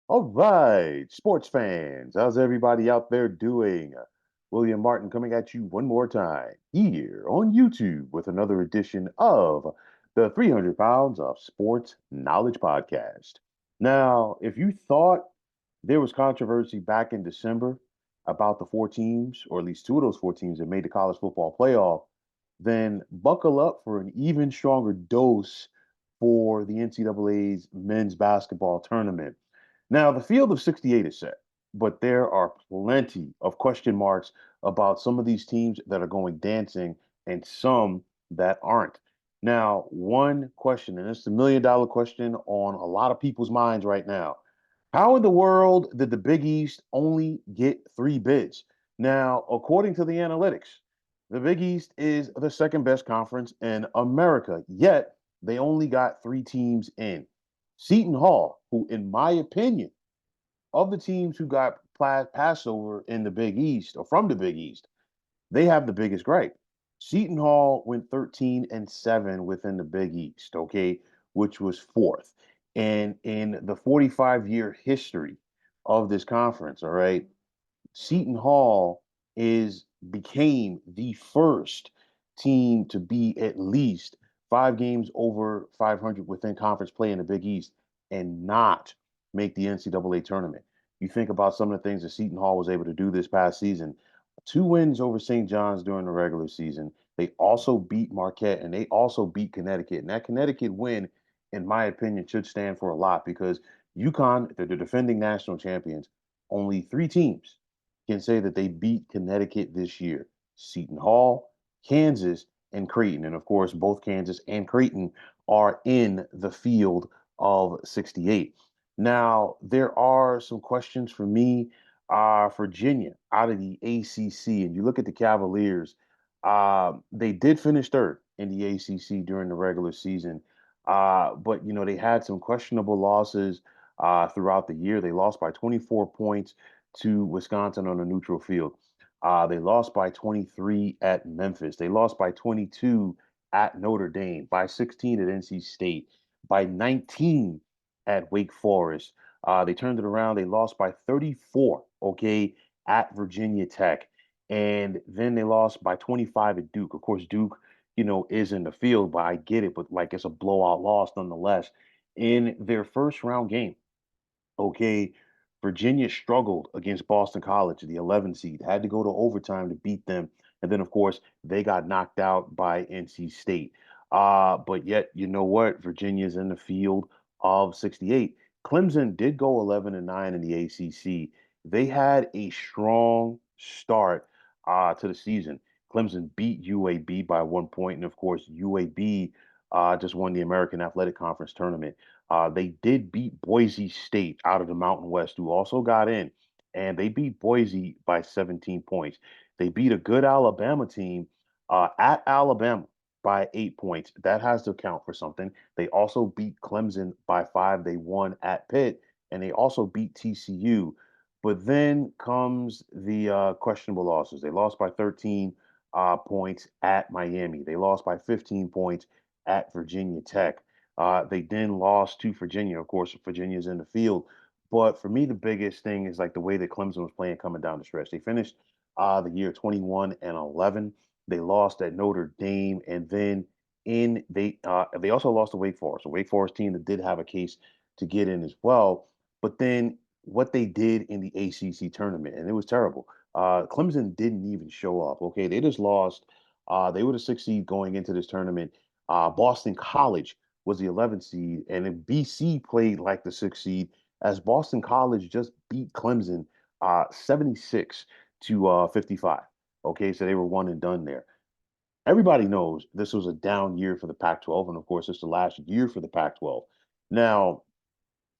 All right, sports fans, how's everybody out there doing? William Martin coming at you one more time here on YouTube with another edition of the 300 Pounds of Sports Knowledge Podcast. Now, if you thought there was controversy back in December about the four teams, or at least two of those four teams that made the college football playoff, then buckle up for an even stronger dose for the NCAA's men's basketball tournament. Now, the field of 68 is set, but there are plenty of question marks about some of these teams that are going dancing and some that aren't. Now, one question, and it's the $1 million question on a lot of people's minds right now. How in the world did the Big East only get three bids? Now, according to the analytics, the Big East is the second best conference in America, yet they only got three teams in. Seton Hall, who, in my opinion, of the teams who got passed over in the Big East or from the Big East, they have the biggest gripe. Seton Hall went 13-7 within the Big East, okay, which was fourth. And in the 45-year history of this conference, all right, Seton Hall is became the first team to be at least 5 games over 500 within conference play in the Big East and not make the NCAA tournament. You think about some of the things that Seton Hall was able to do this past season. Two wins over St. John's during the regular season. They also beat Marquette and they also beat Connecticut. And that Connecticut win, in my opinion, should stand for a lot because UConn, they're the defending national champions. Only three teams can say that they beat Connecticut this year. Seton Hall, Kansas, and Creighton. And of course, both Kansas and Creighton are in the field of 68. Now, there are some questions for me. Virginia out of the ACC, and you look at the Cavaliers, they did finish third in the ACC during the regular season. But, they had some questionable losses throughout the year. They lost by 24 points to Wisconsin on a neutral field. They lost by 23 at Memphis. They lost by 22 at Notre Dame, by 16 at NC State, by 19 at Wake Forest. They turned it around. They lost by 34, okay, at Virginia Tech. And then they lost by 25 at Duke. Of course, Duke, is in the field, but I get it. But like it's a blowout loss nonetheless. In their first round game, okay, Virginia struggled against Boston College, the 11 seed, had to go to overtime to beat them. And then, of course, they got knocked out by NC State. But yet, you know what? Virginia's in the field of 68. Clemson did go 11-9 in the ACC. They had a strong start to the season. Clemson beat UAB by 1 point. And of course, UAB just won the American Athletic Conference tournament. They did beat Boise State out of the Mountain West, who also got in, and they beat Boise by 17 points. They beat a good Alabama team at Alabama by 8 points. That has to count for something. They also beat Clemson by 5. They won at Pitt, and they also beat TCU. But then comes the questionable losses. They lost by 13 points at Miami. They lost by 15 points at Virginia Tech. They then lost to Virginia. Of course, Virginia's in the field. But for me, the biggest thing is like the way that Clemson was playing coming down the stretch. They finished the year 21-11. They lost at Notre Dame, and then they also lost to Wake Forest, a Wake Forest team that did have a case to get in as well. But then what they did in the ACC tournament, and it was terrible. Clemson didn't even show up. Okay, they just lost. They were the sixth seed going into this tournament. Boston College was the 11th seed, and then BC played like the sixth seed as Boston College just beat Clemson 76 to 55. Okay, so they were one and done there. Everybody knows this was a down year for the Pac-12, and of course, it's the last year for the Pac-12. Now,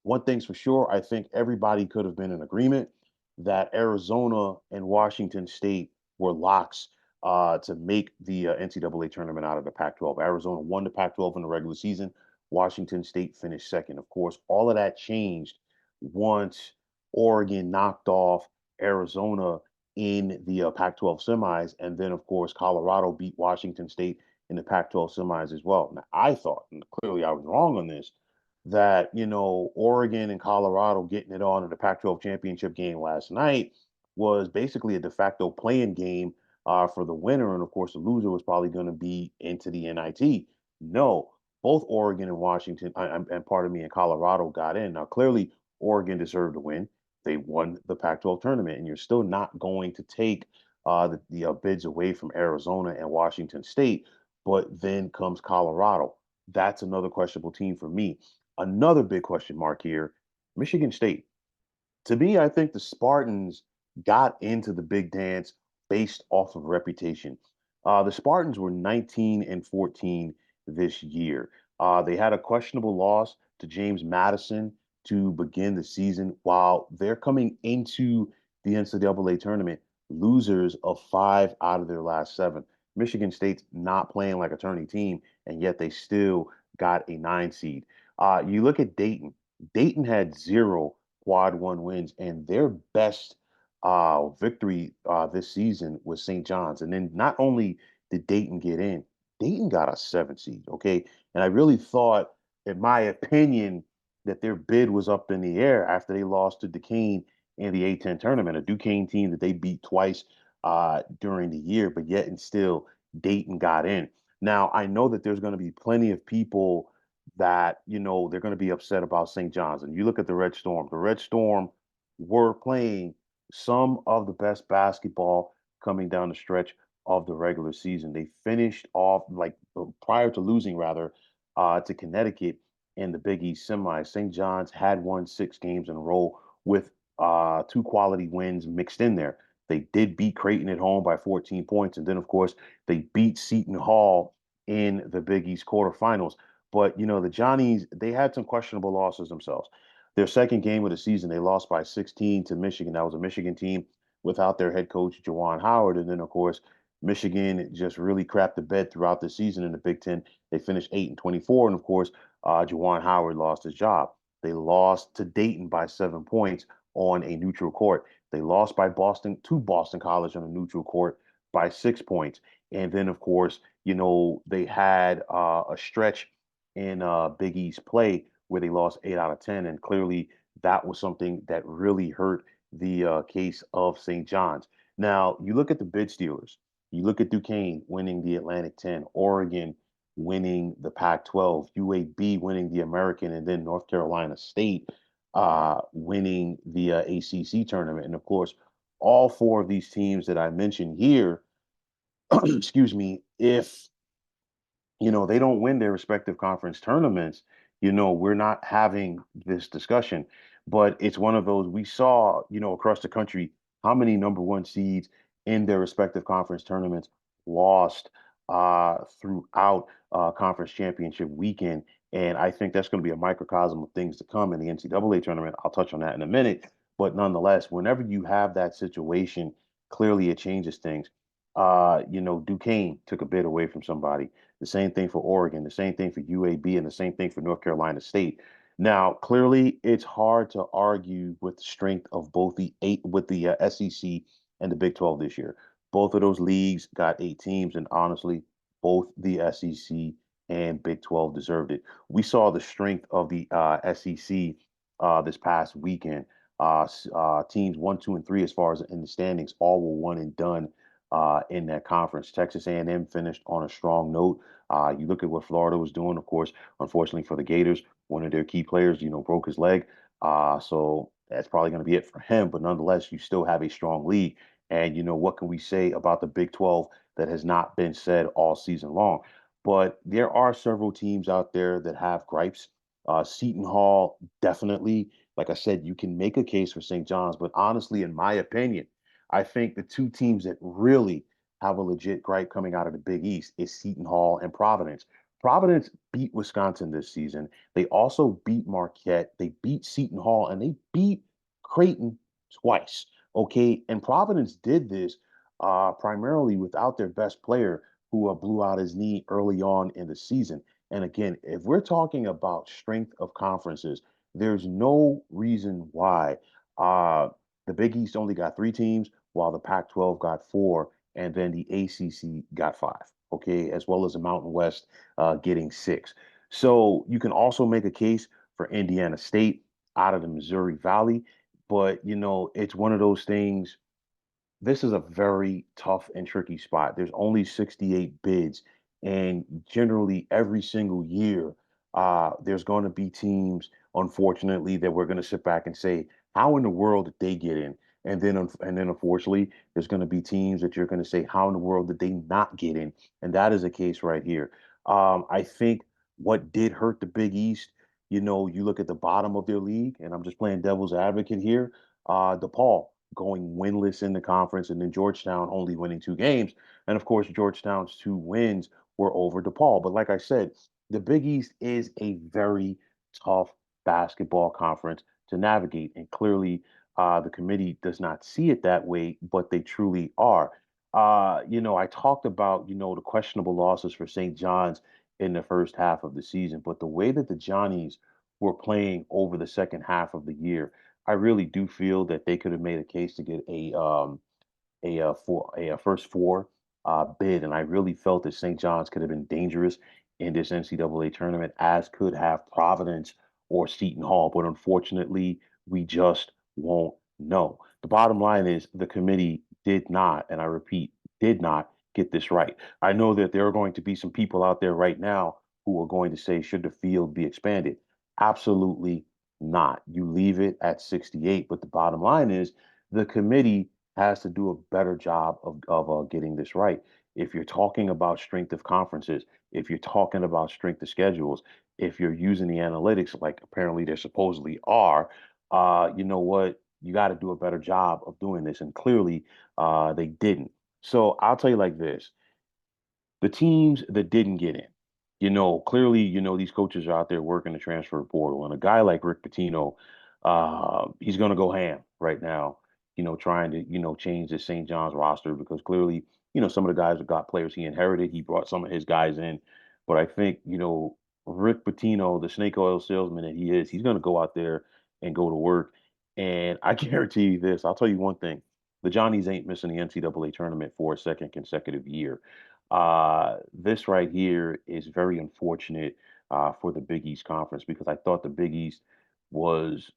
one thing's for sure, I think everybody could have been in agreement that Arizona and Washington State were locks to make the NCAA tournament out of the Pac-12. Arizona won the Pac-12 in the regular season. Washington State finished second. Of course, all of that changed once Oregon knocked off Arizona in the Pac-12 semis, and then of course Colorado beat Washington State in the Pac-12 semis as well. Now, I thought, and clearly I was wrong on this, that, Oregon and Colorado getting it on in the Pac-12 championship game last night was basically a de facto playing game for the winner. And of course, the loser was probably going to be into the NIT. No, both Oregon and Washington, and pardon me, and Colorado got in. Now, clearly, Oregon deserved to win. They won the Pac-12 tournament, and you're still not going to take the bids away from Arizona and Washington State. But then comes Colorado. That's another questionable team for me. Another big question mark here, Michigan State. To me, I think the Spartans got into the big dance based off of reputation. The Spartans were 19 and 14 this year. They had a questionable loss to James Madison to begin the season, while they're coming into the NCAA tournament losers of 5 out of their last 7. Michigan State's not playing like a tourney team, and yet they still got a 9 seed. You look at Dayton. Dayton had 0 quad 1 wins, and their best victory this season was St. John's. And then not only did Dayton get in, Dayton got a 7 seed. Okay, and I really thought, in my opinion, that their bid was up in the air after they lost to Duquesne in the A10 tournament, a Duquesne team that they beat twice during the year, but yet and still Dayton got in. Now I know that there's going to be plenty of people that they're going to be upset about St. John's. And you look at the Red Storm. The Red Storm were playing some of the best basketball coming down the stretch of the regular season. They finished off like prior to losing rather to Connecticut in the Big East semi. St. John's had won 6 games in a row with 2 quality wins mixed in there. They did beat Creighton at home by 14 points, and then of course they beat Seton Hall in the Big East quarterfinals. But the Johnnies, they had some questionable losses themselves. Their second game of the season, they lost by 16 to Michigan. That was a Michigan team without their head coach, Juwan Howard. And then, of course, Michigan just really crapped the bed throughout the season in the Big Ten. They finished 8 and 24. And of course, Juwan Howard lost his job. They lost to Dayton by 7 points on a neutral court. They lost by Boston to Boston College on a neutral court by 6 points. And then, of course, they had a stretch in Big East play where they lost 8 out of 10, and clearly that was something that really hurt the case of St. John's. Now you look at the bid stealers. You look at Duquesne winning the Atlantic 10, Oregon winning the Pac-12, UAB winning the American, and then North Carolina State winning the ACC tournament. And of course, all 4 of these teams that I mentioned here, excuse me, if they don't win their respective conference tournaments, we're not having this discussion. But it's one of those we saw, across the country, how many number 1 seeds in their respective conference tournaments lost throughout conference championship weekend. And I think that's going to be a microcosm of things to come in the NCAA tournament. I'll touch on that in a minute. But nonetheless, whenever you have that situation, clearly it changes things. Duquesne took a bid away from somebody. The same thing for Oregon, the same thing for UAB, and the same thing for North Carolina State. Now, clearly, it's hard to argue with the strength of both the eight with the SEC and the Big 12 this year. Both of those leagues got 8 teams, and honestly, both the SEC and Big 12 deserved it. We saw the strength of the SEC this past weekend. Teams 1, 2, and 3, as far as in the standings, all were one and done in that conference. Texas A&M finished on a strong note. You look at what Florida was doing. Of course, unfortunately for the Gators, one of their key players, broke his leg. So that's probably going to be it for him. But nonetheless, you still have a strong league. And what can we say about the Big 12 that has not been said all season long? But there are several teams out there that have gripes. Seton Hall, definitely. Like I said, you can make a case for St. John's, but honestly, in my opinion, I think the 2 teams that really have a legit gripe coming out of the Big East is Seton Hall and Providence. Providence beat Wisconsin this season. They also beat Marquette. They beat Seton Hall, and they beat Creighton twice. Okay, and Providence did this primarily without their best player, who blew out his knee early on in the season. And again, if we're talking about strength of conferences, there's no reason why the Big East only got 3 teams, while the Pac-12 got 4, and then the ACC got 5. Okay, as well as the Mountain West getting 6. So you can also make a case for Indiana State out of the Missouri Valley. But, it's one of those things. This is a very tough and tricky spot. There's only 68 bids, and generally every single year, there's going to be teams, unfortunately, that we're going to sit back and say, "How in the world did they get in?" And then, unfortunately, there's going to be teams that you're going to say, "How in the world did they not get in?" And that is a case right here. I think what did hurt the Big East, you look at the bottom of their league, and I'm just playing devil's advocate here. DePaul going winless in the conference, and then Georgetown only winning 2 games. And of course, Georgetown's 2 wins were over DePaul. But like I said, the Big East is a very tough basketball conference to navigate. And clearly, the committee does not see it that way, but they truly are. I talked about, the questionable losses for St. John's in the first half of the season, but the way that the Johnnies were playing over the second half of the year, I really do feel that they could have made a case to get a first four bid, and I really felt that St. John's could have been dangerous in this NCAA tournament, as could have Providence or Seton Hall. But unfortunately, we just won't know. The bottom line is the committee did not, and I repeat, did not get this right. I know that there are going to be some people out there right now who are going to say, should the field be expanded? Absolutely not. You leave it at 68. But the bottom line is the committee has to do a better job of getting this right. If you're talking about strength of conferences, if you're talking about strength of schedules, if you're using the analytics like apparently they supposedly are, you know what? You got to do a better job of doing this. And clearly, they didn't. So I'll tell you like this: the teams that didn't get in, clearly, these coaches are out there working the transfer portal. And a guy like Rick Pitino, he's going to go ham right now, trying to, change the St. John's roster because clearly, some of the guys have got players he inherited. He brought some of his guys in. But I think, Rick Pitino, the snake oil salesman that he is, he's going to go out there and go to work. And I guarantee you this, I'll tell you one thing: the Johnnies ain't missing the NCAA tournament for a second consecutive year. This right here is very unfortunate for the Big East Conference because I thought the Big East was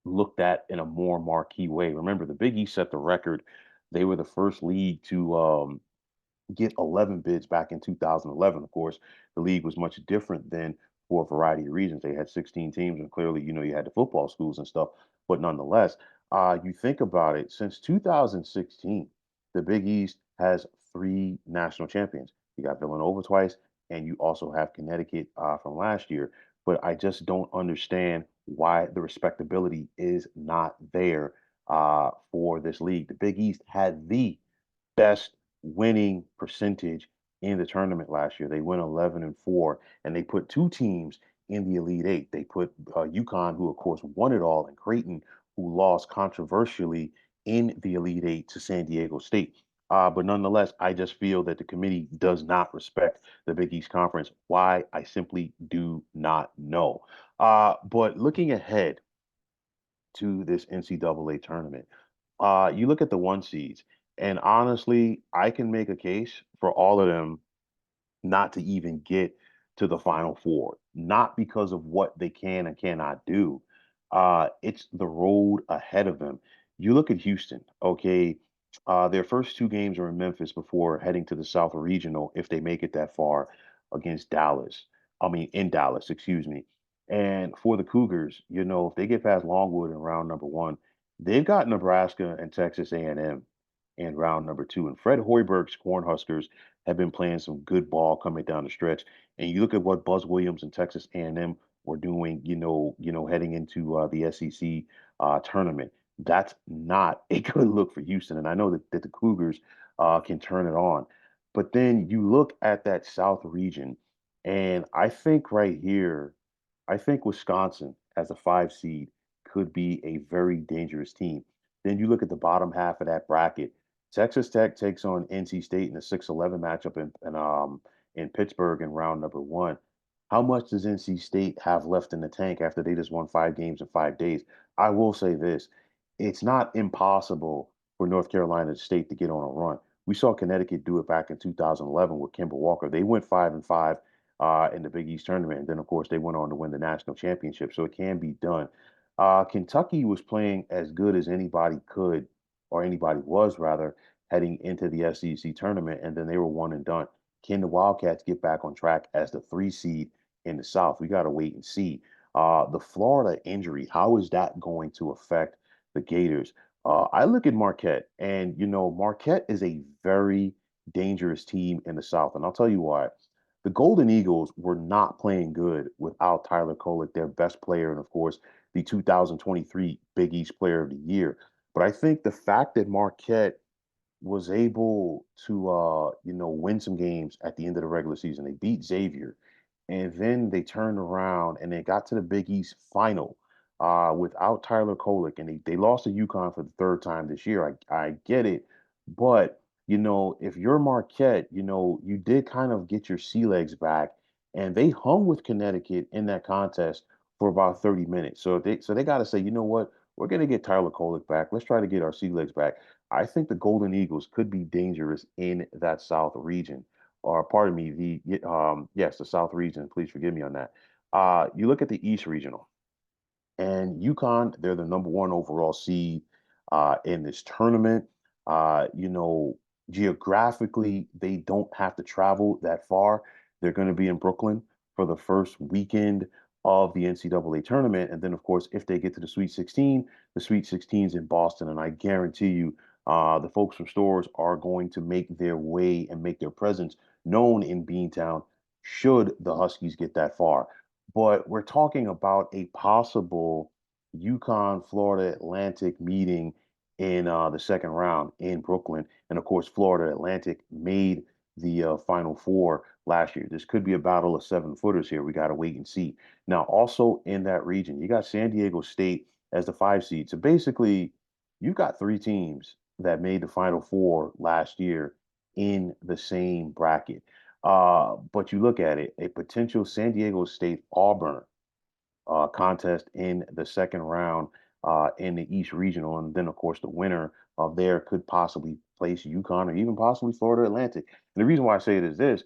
looked at in a more marquee way. Remember, the Big East set the record. They were the first league to get 11 bids back in 2011. Of course, the league was much different then for a variety of reasons. They had 16 teams, and clearly, you had the football schools and stuff. But nonetheless, you think about it, since 2016, the Big East has 3 national champions. You got Villanova twice, and you also have Connecticut from last year. But I just don't understand why the respectability is not there for this league. The Big East had the best winning percentage in the tournament last year. They went 11-4, and they put 2 teams in the Elite Eight. They put UConn, who of course won it all, and Creighton, who lost controversially in the Elite Eight to San Diego State. But nonetheless, I just feel that the committee does not respect the Big East Conference. Why? I simply do not know. But looking ahead to this NCAA tournament, you look at the 1 seeds, and honestly, I can make a case for all of them not to even get to the Final Four, not because of what they can and cannot do. It's the road ahead of them. You look at Houston, okay? Their first 2 games are in Memphis before heading to the South Regional if they make it that far against Dallas. I mean, in Dallas, excuse me. And for the Cougars, if they get past Longwood in round number 1, they've got Nebraska and Texas A&M in round number 2. And Fred Hoiberg's Cornhuskers have been playing some good ball coming down the stretch. And you look at what Buzz Williams and Texas A&M were doing, heading into the SEC tournament. That's not a good look for Houston. And I know that the Cougars can turn it on. But then you look at that South region, and I think right here, I think Wisconsin as a 5 seed could be a very dangerous team. Then you look at the bottom half of that bracket. Texas Tech takes on NC State in a 6-11 matchup in Pittsburgh in round number 1. How much does NC State have left in the tank after they just won 5 games in 5 days? I will say this: it's not impossible for North Carolina State to get on a run. We saw Connecticut do it back in 2011 with Kemba Walker. They went 5-5 in the Big East tournament. And then, of course, they went on to win the national championship. So it can be done. Kentucky was playing as good as anybody could, or anybody was rather, heading into the SEC tournament, and then they were one and done. Can the Wildcats get back on track as the 3 seed in the South? We got to wait and see. The Florida injury, how is that going to affect the Gators? I look at Marquette, and Marquette is a very dangerous team in the South, and I'll tell you why. The Golden Eagles were not playing good without Tyler Kolek, their best player, and of course, the 2023 Big East Player of the Year. But I think the fact that Marquette was able to win some games at the end of the regular season. They beat Xavier, and then they turned around and they got to the Big East final without Tyler Kolek, and they lost to UConn for the third time this year. I get it, but if you're Marquette, you did kind of get your sea legs back, and they hung with Connecticut in that contest for about 30 minutes. So they got to say, you know what, we're gonna get Tyler Kolek back. Let's try to get our sea legs back. I think the Golden Eagles could be dangerous in that South region, or pardon me, the South region. Please forgive me on that. You look at the East Regional. And UConn, they're the number one overall seed in this tournament. Uh, you know, Geographically, they don't have to travel that far. They're going to be in Brooklyn for the first weekend of the NCAA tournament. And then, of course, if they get to the Sweet 16 is in Boston. And I guarantee you, the folks from stores are going to make their way and make their presence known in Beantown should the Huskies get that far. But we're talking about a possible UConn Florida Atlantic meeting in the second round in Brooklyn. And of course, Florida Atlantic made the Final Four last year. This could be a battle of 7 footers here. We got to wait and see. Now, also in that region, you got San Diego State as the 5 seed. So basically, you've got 3 teams that made the Final Four last year in the same bracket. But you look at it, a potential San Diego State Auburn contest in the second round in the East Regional. And then, of course, the winner of there could possibly place UConn or even possibly Florida Atlantic. And the reason why I say it is this: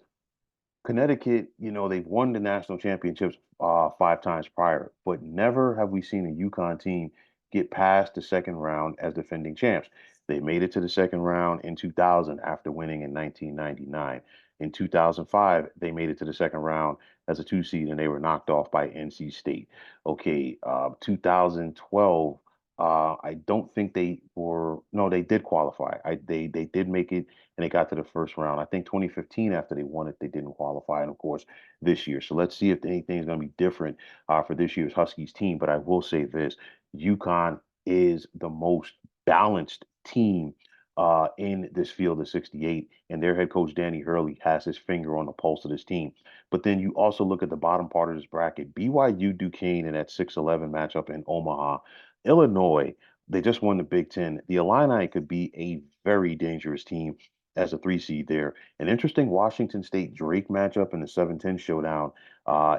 Connecticut, they've won the national championships 5 times prior, but never have we seen a UConn team get past the second round as defending champs. They made it to the second round in 2000 after winning in 1999. In 2005, they made it to the second round as a 2 seed and they were knocked off by NC State. Okay, 2012, I don't think they were, no, they did qualify. They did make it and they got to the first round. I think 2015, after they won it, they didn't qualify. And of course, this year. So let's see if anything's going to be different for this year's Huskies team. But I will say this: UConn is the most balanced team in this field of 68. And their head coach, Danny Hurley, has his finger on the pulse of this team. But then you also look at the bottom part of this bracket: BYU Duquesne in that 6-11 matchup in Omaha. Illinois, they just won the Big Ten. The Illini could be a very dangerous team as a 3 seed there. An interesting Washington State Drake matchup in the 7-10 showdown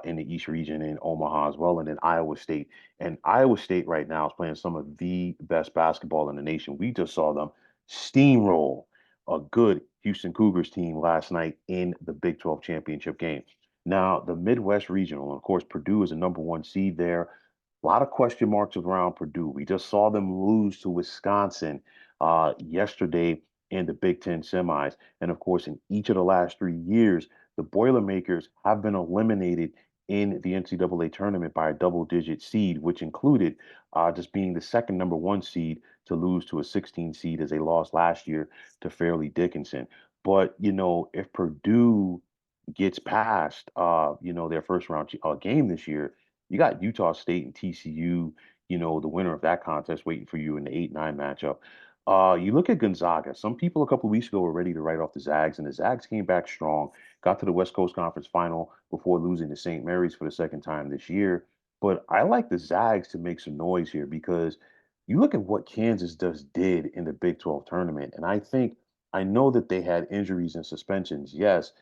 in the East region in Omaha as well, and then Iowa State. And Iowa State right now is playing some of the best basketball in the nation. We just saw them steamroll a good Houston Cougars team last night in the Big 12 championship game. Now, the Midwest Regional, of course, Purdue is a number one seed there. A lot of question marks around Purdue. We just saw them lose to Wisconsin yesterday in the Big Ten semis. And of course, in each of the last 3 years, the Boilermakers have been eliminated in the NCAA tournament by a double-digit seed, which included just being the second number one seed to lose to a 16 seed as they lost last year to Fairleigh Dickinson. But, if Purdue gets past, their first round game this year, you got Utah State and TCU, the winner of that contest waiting for you in the 8-9 matchup. You look at Gonzaga. Some people a couple of weeks ago were ready to write off the Zags, and the Zags came back strong, got to the West Coast Conference final before losing to St. Mary's for the second time this year. But I like the Zags to make some noise here because you look at what Kansas just did in the Big 12 tournament, and I know that they had injuries and suspensions, yes,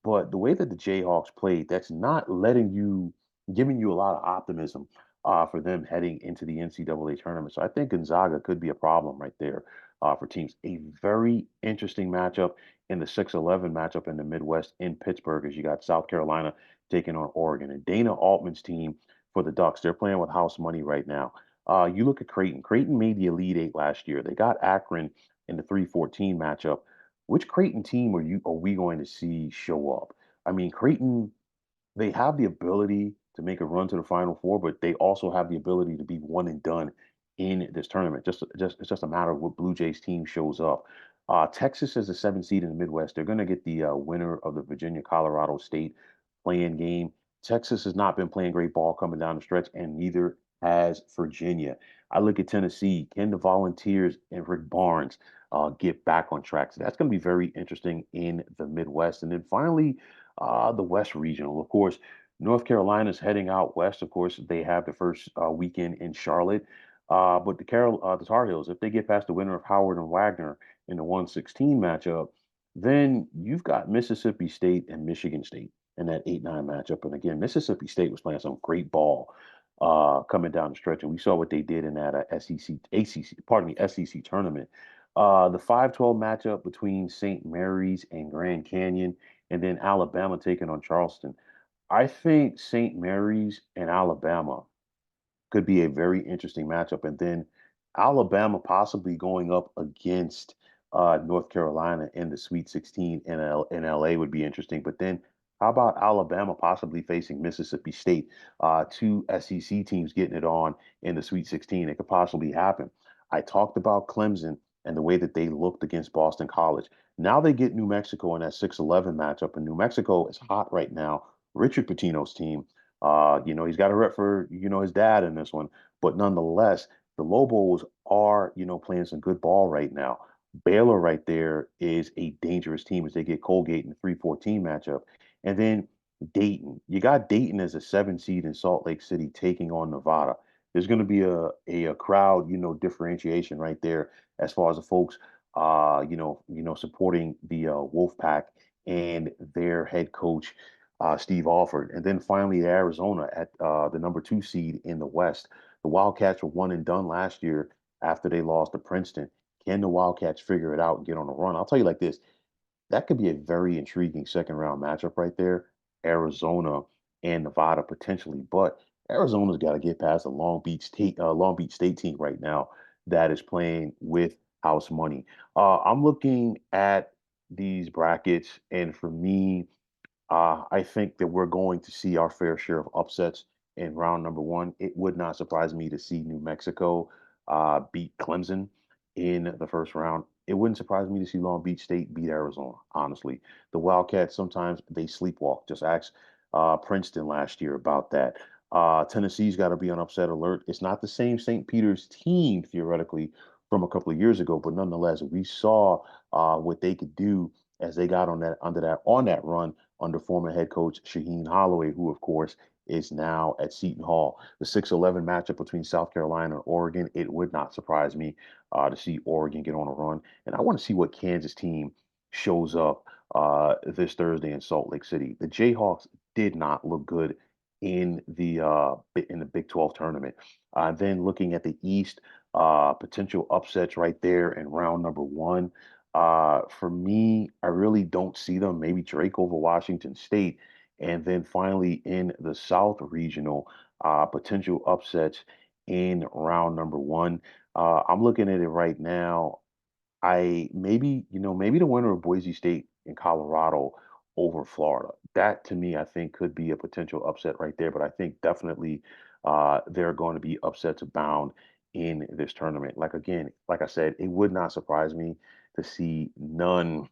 but the way that the Jayhawks played, that's not giving you a lot of optimism for them heading into the NCAA tournament. So I think Gonzaga could be a problem right there. for teams. A very interesting matchup in the 6-11 matchup in the Midwest in Pittsburgh, as you got South Carolina taking on Oregon. And Dana Altman's team for the Ducks, they're playing with house money right now. You look at Creighton. Creighton made the Elite Eight last year. They got Akron in the 3-14 matchup. Which Creighton team are we going to see show up? I mean, Creighton, they have the ability to make a run to the Final Four, but they also have the ability to be one and done in this tournament. It's just a matter of what Blue Jays team shows up. Texas is a 7 seed in the Midwest. They're going to get the winner of the Virginia Colorado State playing game. Texas has not been playing great ball coming down the stretch, and neither has Virginia. I look at Tennessee. Can the Volunteers and Rick Barnes get back on track? So that's going to be very interesting in the Midwest. And then finally, the West Regional. Of course, North Carolina's heading out west. Of course, they have the first weekend in Charlotte. But the Tar Heels, if they get past the winner of Howard and Wagner in the 116 matchup, then you've got Mississippi State and Michigan State in that 8-9 matchup. And again, Mississippi State was playing some great ball coming down the stretch, and we saw what they did in that SEC tournament. The 5-12 matchup between St. Mary's and Grand Canyon, and then Alabama taking on Charleston. I think St. Mary's and Alabama could be a very interesting matchup. And then Alabama possibly going up against North Carolina in the Sweet 16 in LA would be interesting. But then how about Alabama possibly facing Mississippi State? Two SEC teams getting it on in the Sweet 16. It could possibly happen. I talked about Clemson and the way that they looked against Boston College. Now they get New Mexico in that 6-11 matchup, and New Mexico is hot right now. Richard Pitino's team, he's got a rep for, his dad in this one, but nonetheless, the Lobos are, playing some good ball right now. Baylor right there is a dangerous team as they get Colgate in the 3-14 matchup. And then Dayton. You got Dayton as a 7 seed in Salt Lake City taking on Nevada. There's going to be a crowd, differentiation right there as far as the folks, supporting the Wolfpack and their head coach, Steve Alford. And then finally, Arizona at the number 2 seed in the West. The Wildcats were one and done last year after they lost to Princeton. Can the Wildcats figure it out and get on a run? I'll tell you like this, that could be a very intriguing second round matchup right there. Arizona and Nevada potentially, but Arizona's got to get past the Long Beach State team right now that is playing with house money. I'm looking at these brackets, and for me, I think that we're going to see our fair share of upsets in round number one. It would not surprise me to see New Mexico beat Clemson in the first round. It wouldn't surprise me to see Long Beach State beat Arizona, honestly. The Wildcats, sometimes they sleepwalk. Just ask Princeton last year about that. Tennessee's got to be on upset alert. It's not the same St. Peter's team, theoretically, from a couple of years ago, but nonetheless, we saw what they could do as they got on that run under former head coach Shaheen Holloway, who, of course, is now at Seton Hall. The 6-11 matchup between South Carolina and Oregon, it would not surprise me to see Oregon get on a run. And I want to see what Kansas team shows up this Thursday in Salt Lake City. The Jayhawks did not look good in the Big 12 tournament. Then looking at the East, potential upsets right there in round number one. For me, I really don't see them. Maybe Drake over Washington State. And then finally in the South Regional, potential upsets in round number one. I'm looking at it right now. Maybe the winner of Boise State in Colorado over Florida. That to me, I think could be a potential upset right there. But I think definitely there are going to be upsets abound in this tournament. Like again, like I said, it would not surprise me to see none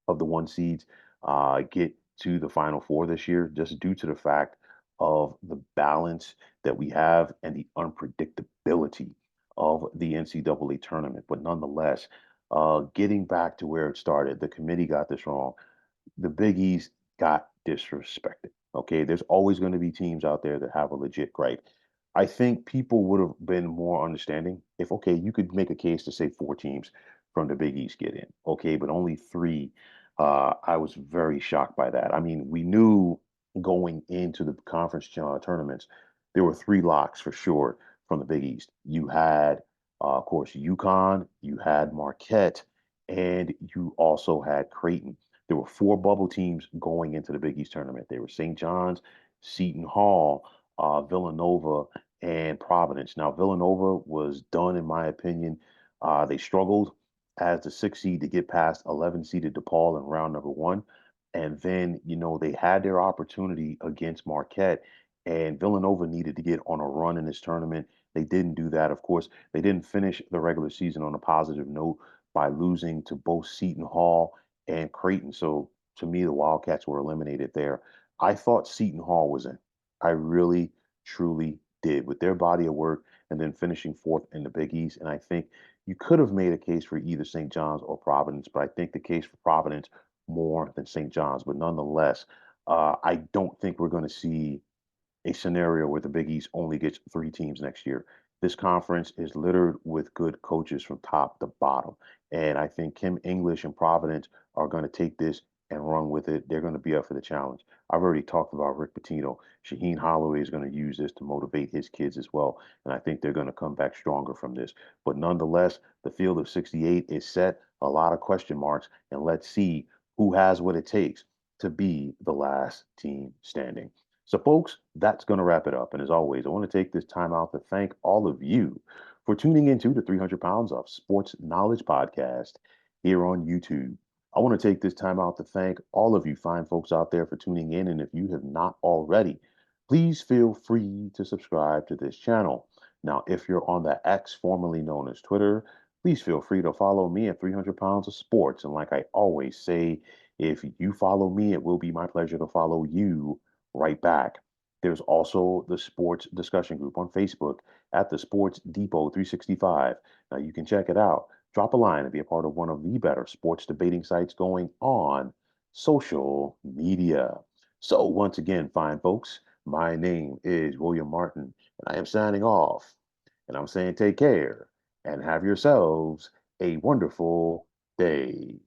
of the 1 seeds get to the Final Four this year, just due to the fact of the balance that we have and the unpredictability of the NCAA tournament. But nonetheless, getting back to where it started, the committee got this wrong. The Big East got disrespected. Okay, there's always going to be teams out there that have a legit gripe. I think people would have been more understanding if, okay, you could make a case to say 4 teams from the Big East get in. Okay, but only three. I was very shocked by that. I mean, we knew going into the conference tournaments, there were 3 locks for sure from the Big East. You had Of course, UConn, you had Marquette, and you also had Creighton. There were four bubble teams going into the Big East tournament. They were St. John's, Seton Hall, Villanova, and Providence. Now, Villanova was done, in my opinion. They struggled as the sixth seed to get past 11 seeded DePaul in round number one. And then, they had their opportunity against Marquette, and Villanova needed to get on a run in this tournament. They didn't do that. Of course, they didn't finish the regular season on a positive note by losing to both Seton Hall and Creighton. So to me, the Wildcats were eliminated there. I thought Seton Hall was in. I really, truly did with their body of work and then finishing fourth in the Big East. And I think you could have made a case for either St. John's or Providence, but I think the case for Providence more than St. John's. But nonetheless, I don't think we're going to see a scenario where the Big East only gets three teams next year. This conference is littered with good coaches from top to bottom. And I think Kim English and Providence are going to take this and run with it. They're going to be up for the challenge. I've already talked about Rick Pitino. Shaheen Holloway is going to use this to motivate his kids as well. And I think they're going to come back stronger from this. But nonetheless, the field of 68 is set, a lot of question marks, and let's see who has what it takes to be the last team standing. So, folks, that's going to wrap it up. And as always, I want to take this time out to thank all of you for tuning into the 300 Pounds of Sports Knowledge podcast here on YouTube. I want to take this time out to thank all of you fine folks out there for tuning in. And if you have not already, please feel free to subscribe to this channel. Now, if you're on the X, formerly known as Twitter, please feel free to follow me at 300 Pounds of Sports. And like I always say, if you follow me, it will be my pleasure to follow you right back. There's also the sports discussion group on Facebook at the Sports Depot 365. Now you can check it out. Drop a line and be a part of one of the better sports debating sites going on social media. So, once again, fine folks, my name is William Martin, and I am signing off. And I'm saying take care and have yourselves a wonderful day.